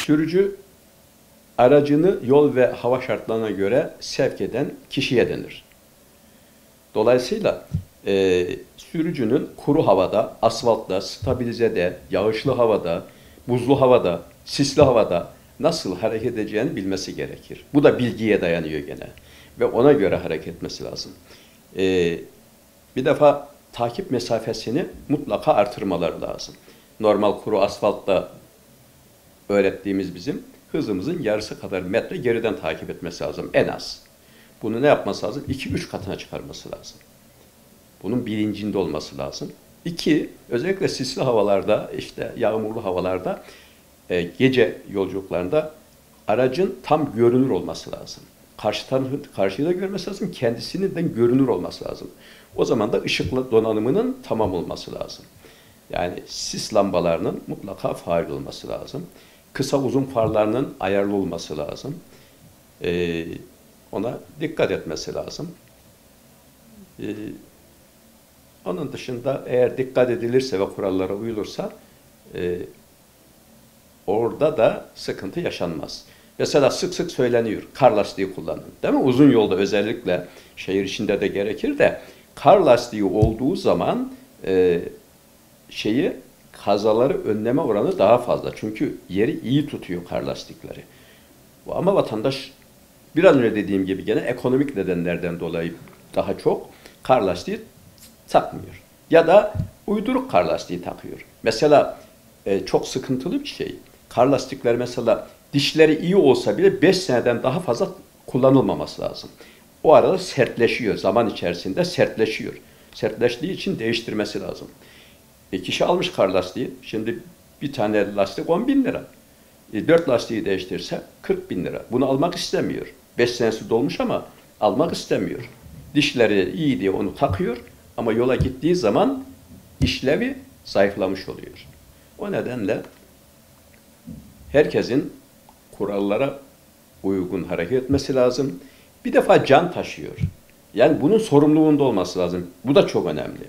Sürücü aracını yol ve hava şartlarına göre sevk eden kişiye denir. Dolayısıyla sürücünün kuru havada, asfaltta, stabilizede, yağışlı havada, buzlu havada, sisli havada nasıl hareket edeceğini bilmesi gerekir. Bu da bilgiye dayanıyor gene. Ve ona göre hareket etmesi lazım. Bir defa takip mesafesini mutlaka artırmaları lazım. Normal kuru asfaltta öğrettiğimiz bizim hızımızın yarısı kadar metre geriden takip etmesi lazım en az. Bunu ne yapması lazım? 2-3 katına çıkarması lazım. Bunun bilincinde olması lazım. 2, özellikle sisli havalarda, işte yağmurlu havalarda, gece yolculuklarında aracın tam görünür olması lazım. Karşıyı da görmesi lazım, kendisinin de görünür olması lazım. O zaman da ışıklı donanımının tamam olması lazım. Yani sis lambalarının mutlaka faal olması lazım. Kısa uzun farlarının ayarlı olması lazım. Ona dikkat etmesi lazım. Onun dışında eğer dikkat edilirse ve kurallara uyulursa orada da sıkıntı yaşanmaz. Mesela sık sık söyleniyor, kar lastiği kullanın. Değil mi? Uzun yolda özellikle şehir içinde de gerekir de kar lastiği olduğu zaman kazaları önleme oranı daha fazla. Çünkü yeri iyi tutuyor kar lastikleri. Ama vatandaş biraz önce dediğim gibi gene ekonomik nedenlerden dolayı daha çok kar lastiği takmıyor. Ya da uyduruk kar lastiği takıyor. Mesela çok sıkıntılı bir şey. Kar lastikler mesela dişleri iyi olsa bile 5 seneden daha fazla kullanılmaması lazım. O arada sertleşiyor. Zaman içerisinde sertleşiyor. Sertleştiği için değiştirmesi lazım. Kişi almış kar lastiği. Şimdi bir tane lastik 10.000 lira. 4 lastiği değiştirse 40.000 lira. Bunu almak istemiyor. 5 senesi dolmuş ama almak istemiyor. Dişleri iyi diye onu takıyor. Ama yola gittiği zaman işlevi zayıflamış oluyor. O nedenle herkesin kurallara uygun hareket etmesi lazım. Bir defa can taşıyor. Yani bunun sorumluluğunda olması lazım. Bu da çok önemli.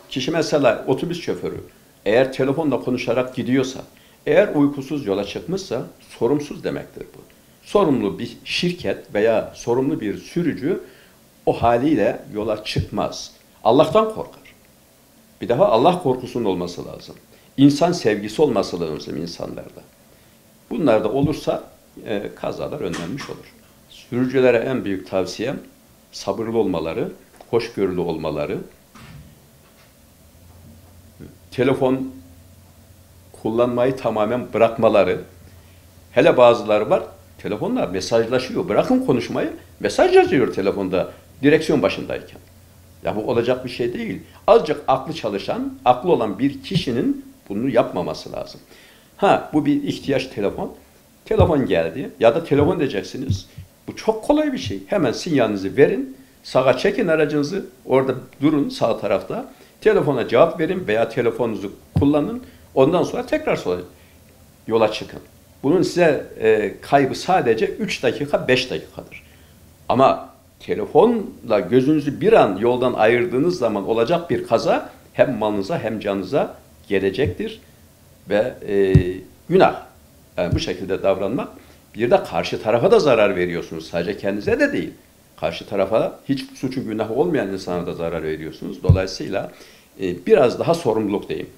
Kişi mesela otobüs şoförü eğer telefonla konuşarak gidiyorsa, eğer uykusuz yola çıkmışsa sorumsuz demektir bu. Sorumlu bir şirket veya sorumlu bir sürücü o haliyle yola çıkmaz. Allah'tan korkar. Bir defa Allah korkusunun olması lazım. İnsan sevgisi olması lazım insanlarda. Bunlar da olursa kazalar önlenmiş olur. Sürücülere en büyük tavsiyem sabırlı olmaları, hoşgörülü olmaları, telefon kullanmayı tamamen bırakmaları. Hele bazıları var, telefonlar mesajlaşıyor. Bırakın konuşmayı, mesaj yazıyor telefonda direksiyon başındayken. Ya bu olacak bir şey değil. Azıcık aklı çalışan, aklı olan bir kişinin bunu yapmaması lazım. Bu bir ihtiyaç telefon. Telefon geldi ya da telefon diyeceksiniz. Bu çok kolay bir şey. Hemen sinyalinizi verin, sağa çekin aracınızı, orada durun sağ tarafta. Telefona cevap verin veya telefonunuzu kullanın. Ondan sonra tekrar yola çıkın. Bunun size kaybı sadece 3 dakika, 5 dakikadır. Ama telefonla gözünüzü bir an yoldan ayırdığınız zaman olacak bir kaza hem malınıza hem canınıza gelecektir. Ve günah. Yani bu şekilde davranmak. Bir de karşı tarafa da zarar veriyorsunuz. Sadece kendinize de değil. Karşı tarafa hiç suçu günahı olmayan insana da zarar veriyorsunuz. Dolayısıyla biraz daha sorumluluk diyeyim.